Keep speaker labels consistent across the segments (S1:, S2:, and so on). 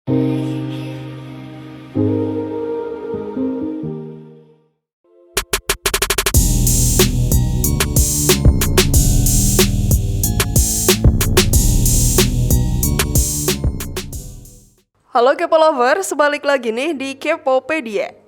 S1: Halo Kepo Lovers, balik lagi nih di Kepopedia.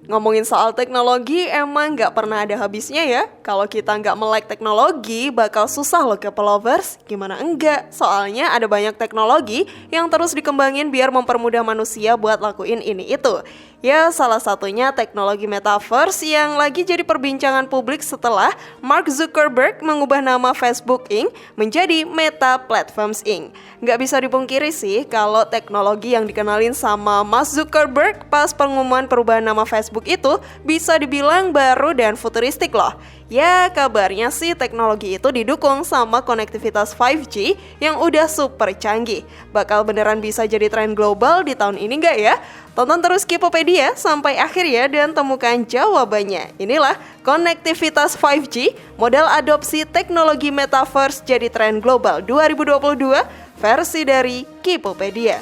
S1: Ngomongin soal teknologi emang gak pernah ada habisnya ya. Kalau kita gak melek teknologi bakal susah loh Kepo Lovers. Gimana enggak? Soalnya ada banyak teknologi yang terus dikembangin biar mempermudah manusia buat lakuin ini itu. Ya, salah satunya teknologi metaverse yang lagi jadi perbincangan publik setelah Mark Zuckerberg mengubah nama Facebook Inc. menjadi Meta Platforms Inc. Nggak bisa dipungkiri sih kalau teknologi yang dikenalin sama Mas Zuckerberg pas pengumuman perubahan nama Facebook itu bisa dibilang baru dan futuristik loh. Ya, kabarnya sih teknologi itu didukung sama konektivitas 5G yang udah super canggih. Bakal beneran bisa jadi tren global di tahun ini nggak ya? Tonton terus Kepopedia sampai akhir ya dan temukan jawabannya. Inilah konektivitas 5G, modal adopsi teknologi metaverse jadi tren global 2022, versi dari Kepopedia.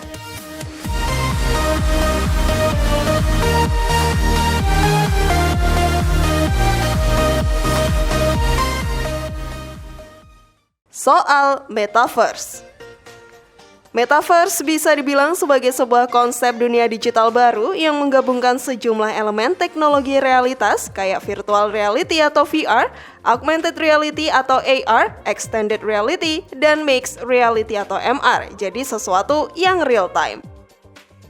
S1: Soal Metaverse. Metaverse bisa dibilang sebagai sebuah konsep dunia digital baru yang menggabungkan sejumlah elemen teknologi realitas kayak virtual reality atau VR, augmented reality atau AR, extended reality, dan mixed reality atau MR. Jadi sesuatu yang real time.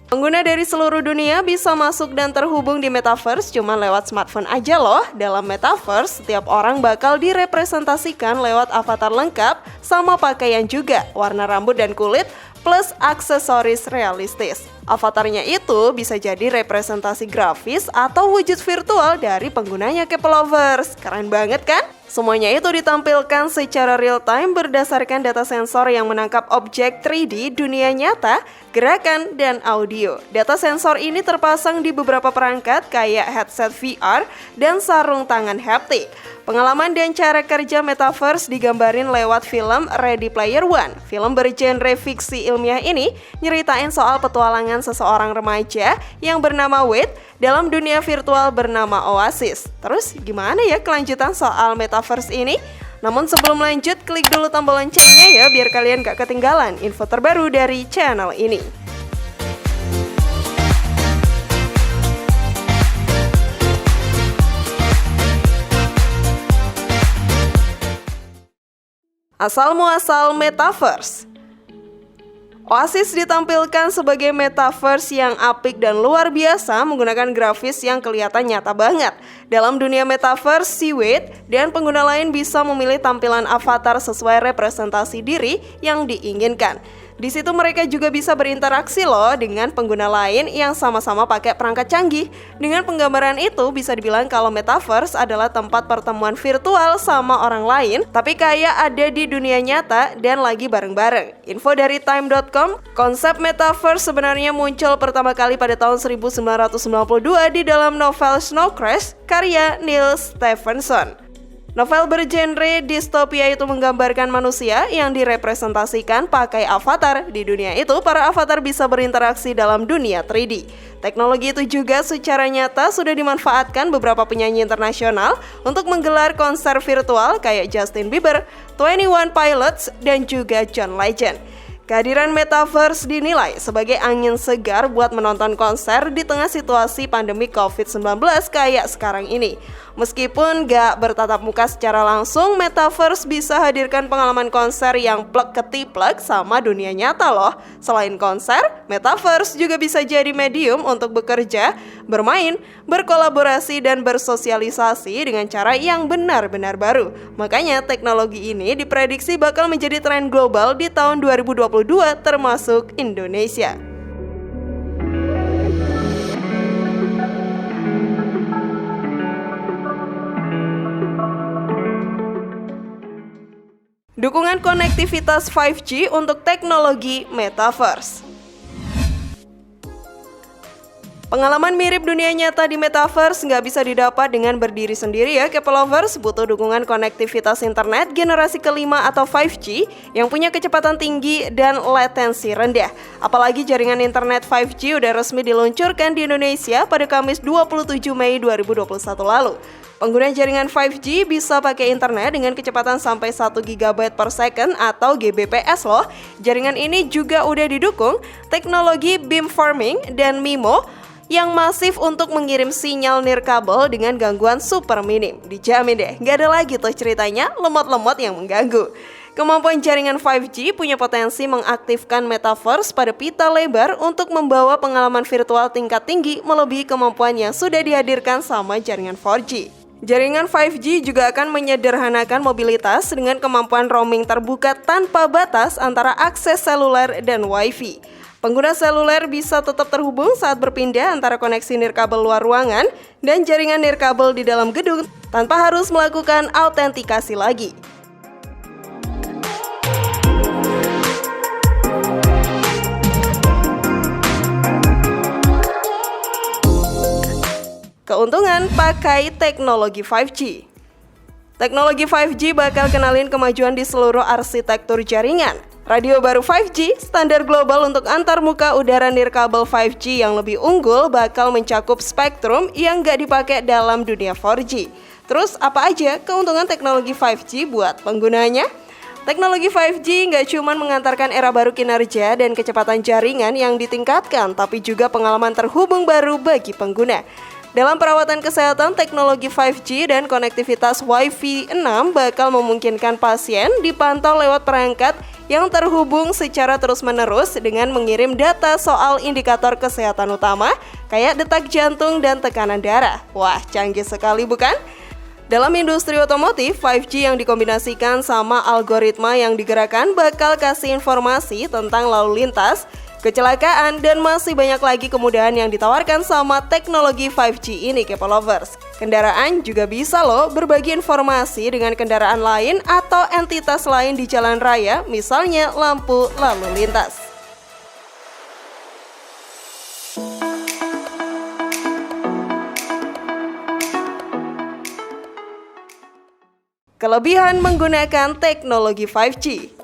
S1: Pengguna dari seluruh dunia bisa masuk dan terhubung di Metaverse cuma lewat smartphone aja loh. Dalam Metaverse, setiap orang bakal direpresentasikan lewat avatar lengkap sama pakaian juga, warna rambut dan kulit, plus aksesoris realistis. Avatarnya itu bisa jadi representasi grafis atau wujud virtual dari penggunanya Kepo Lovers. Keren banget kan? Semuanya itu ditampilkan secara real time berdasarkan data sensor yang menangkap objek 3D dunia nyata, gerakan, dan audio. Data sensor ini terpasang di beberapa perangkat kayak headset VR dan sarung tangan haptik. Pengalaman dan cara kerja Metaverse digambarin lewat film Ready Player One. Film bergenre fiksi ilmiah ini nyeritain soal petualangan seseorang remaja yang bernama Wade dalam dunia virtual bernama Oasis. Terus gimana ya kelanjutan soal Metaverse ini? Namun sebelum lanjut, klik dulu tombol loncengnya ya biar kalian gak ketinggalan info terbaru dari channel ini. Asal-muasal Metaverse. Oasis ditampilkan sebagai metaverse yang apik dan luar biasa menggunakan grafis yang kelihatan nyata banget. Dalam dunia metaverse, si Wade dan pengguna lain bisa memilih tampilan avatar sesuai representasi diri yang diinginkan. Di situ mereka juga bisa berinteraksi loh dengan pengguna lain yang sama-sama pakai perangkat canggih. Dengan penggambaran itu bisa dibilang kalau metaverse adalah tempat pertemuan virtual sama orang lain, tapi kayak ada di dunia nyata dan lagi bareng-bareng. Info dari time.com, konsep metaverse sebenarnya muncul pertama kali pada tahun 1992 di dalam novel Snow Crash karya Neil Stephenson. Novel bergenre distopia itu menggambarkan manusia yang direpresentasikan pakai avatar. Di dunia itu, para avatar bisa berinteraksi dalam dunia 3D. Teknologi itu juga secara nyata sudah dimanfaatkan beberapa penyanyi internasional untuk menggelar konser virtual kayak Justin Bieber, 21 Pilots, dan juga John Legend. Kehadiran Metaverse dinilai sebagai angin segar buat menonton konser di tengah situasi pandemi COVID-19 kayak sekarang ini. Meskipun gak bertatap muka secara langsung, Metaverse bisa hadirkan pengalaman konser yang plek-ketiplek sama dunia nyata loh. Selain konser, Metaverse juga bisa jadi medium untuk bekerja, bermain, berkolaborasi, dan bersosialisasi dengan cara yang benar-benar baru. Makanya teknologi ini diprediksi bakal menjadi tren global di tahun 2022 termasuk Indonesia. Dukungan konektivitas 5G untuk teknologi Metaverse. Pengalaman mirip dunia nyata di Metaverse nggak bisa didapat dengan berdiri sendiri ya K-Lovers, butuh dukungan konektivitas internet generasi kelima atau 5G yang punya kecepatan tinggi dan latensi rendah. Apalagi jaringan internet 5G udah resmi diluncurkan di Indonesia pada Kamis 27 Mei 2021 lalu. Pengguna jaringan 5G bisa pakai internet dengan kecepatan sampai 1 GB per second atau Gbps loh. Jaringan ini juga udah didukung teknologi beamforming dan MIMO yang masif untuk mengirim sinyal nirkabel dengan gangguan super minim. Dijamin deh, nggak ada lagi tuh ceritanya lemot-lemot yang mengganggu. Kemampuan jaringan 5G punya potensi mengaktifkan Metaverse pada pita lebar untuk membawa pengalaman virtual tingkat tinggi melebihi kemampuan yang sudah dihadirkan sama jaringan 4G. Jaringan 5G juga akan menyederhanakan mobilitas dengan kemampuan roaming terbuka tanpa batas antara akses seluler dan Wi-Fi. Pengguna seluler bisa tetap terhubung saat berpindah antara koneksi nirkabel luar ruangan dan jaringan nirkabel di dalam gedung tanpa harus melakukan autentikasi lagi. Keuntungan pakai teknologi 5G. Teknologi 5G bakal kenalin kemajuan di seluruh arsitektur jaringan. Radio baru 5G, standar global untuk antarmuka udara nirkabel 5G yang lebih unggul bakal mencakup spektrum yang nggak dipakai dalam dunia 4G. Terus apa aja keuntungan teknologi 5G buat penggunanya? Teknologi 5G nggak cuma mengantarkan era baru kinerja dan kecepatan jaringan yang ditingkatkan, tapi juga pengalaman terhubung baru bagi pengguna. Dalam perawatan kesehatan, teknologi 5G dan konektivitas Wi-Fi 6 bakal memungkinkan pasien dipantau lewat perangkat yang terhubung secara terus-menerus dengan mengirim data soal indikator kesehatan utama, kayak detak jantung dan tekanan darah. Wah, canggih sekali bukan? Dalam industri otomotif, 5G yang dikombinasikan sama algoritma yang digerakkan bakal kasih informasi tentang lalu lintas, kecelakaan, dan masih banyak lagi kemudahan yang ditawarkan sama teknologi 5G ini K-Lovers. Kendaraan juga bisa loh berbagi informasi dengan kendaraan lain atau entitas lain di jalan raya, misalnya lampu lalu lintas. Kelebihan menggunakan teknologi 5G.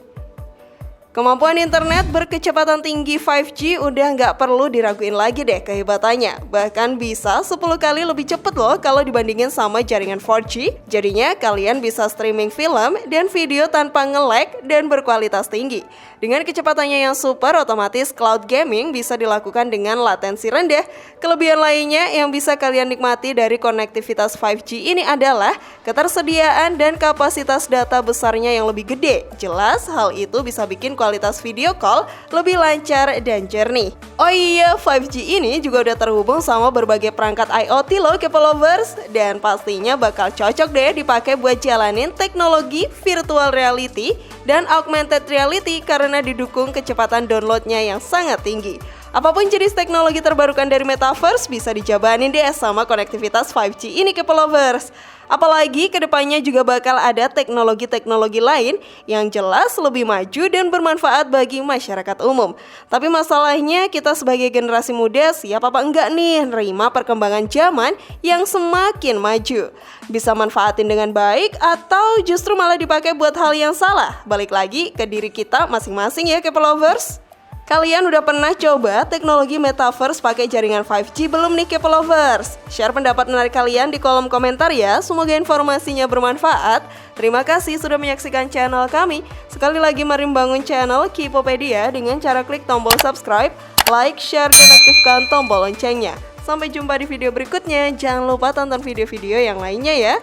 S1: Kemampuan internet berkecepatan tinggi 5G udah nggak perlu diraguin lagi deh kehebatannya. Bahkan bisa 10 kali lebih cepet loh kalau dibandingin sama jaringan 4G. Jadinya kalian bisa streaming film dan video tanpa nge-lag dan berkualitas tinggi. Dengan kecepatannya yang super, otomatis cloud gaming bisa dilakukan dengan latensi rendah. Kelebihan lainnya yang bisa kalian nikmati dari konektivitas 5G ini adalah ketersediaan dan kapasitas data besarnya yang lebih gede. Jelas hal itu bisa bikin kualitas video call lebih lancar dan jernih. Oh iya, 5G ini juga udah terhubung sama berbagai perangkat IoT loh K-Lovers, dan pastinya bakal cocok deh dipakai buat jalanin teknologi virtual reality dan augmented reality karena didukung kecepatan downloadnya yang sangat tinggi. Apapun jenis teknologi terbarukan dari Metaverse bisa dijabanin deh sama konektivitas 5G ini K-Lovers. Apalagi kedepannya juga bakal ada teknologi-teknologi lain yang jelas lebih maju dan bermanfaat bagi masyarakat umum. Tapi masalahnya kita sebagai generasi muda siap apa enggak nih nerima perkembangan zaman yang semakin maju? Bisa manfaatin dengan baik atau justru malah dipakai buat hal yang salah? Balik lagi ke diri kita masing-masing ya K-Lovers. Kalian udah pernah coba teknologi Metaverse pakai jaringan 5G belum nih K-Lovers? Share pendapat menarik kalian di kolom komentar ya. Semoga informasinya bermanfaat. Terima kasih sudah menyaksikan channel kami. Sekali lagi mari membangun channel Kipopedia dengan cara klik tombol subscribe, like, share, dan aktifkan tombol loncengnya. Sampai jumpa di video berikutnya. Jangan lupa tonton video-video yang lainnya ya.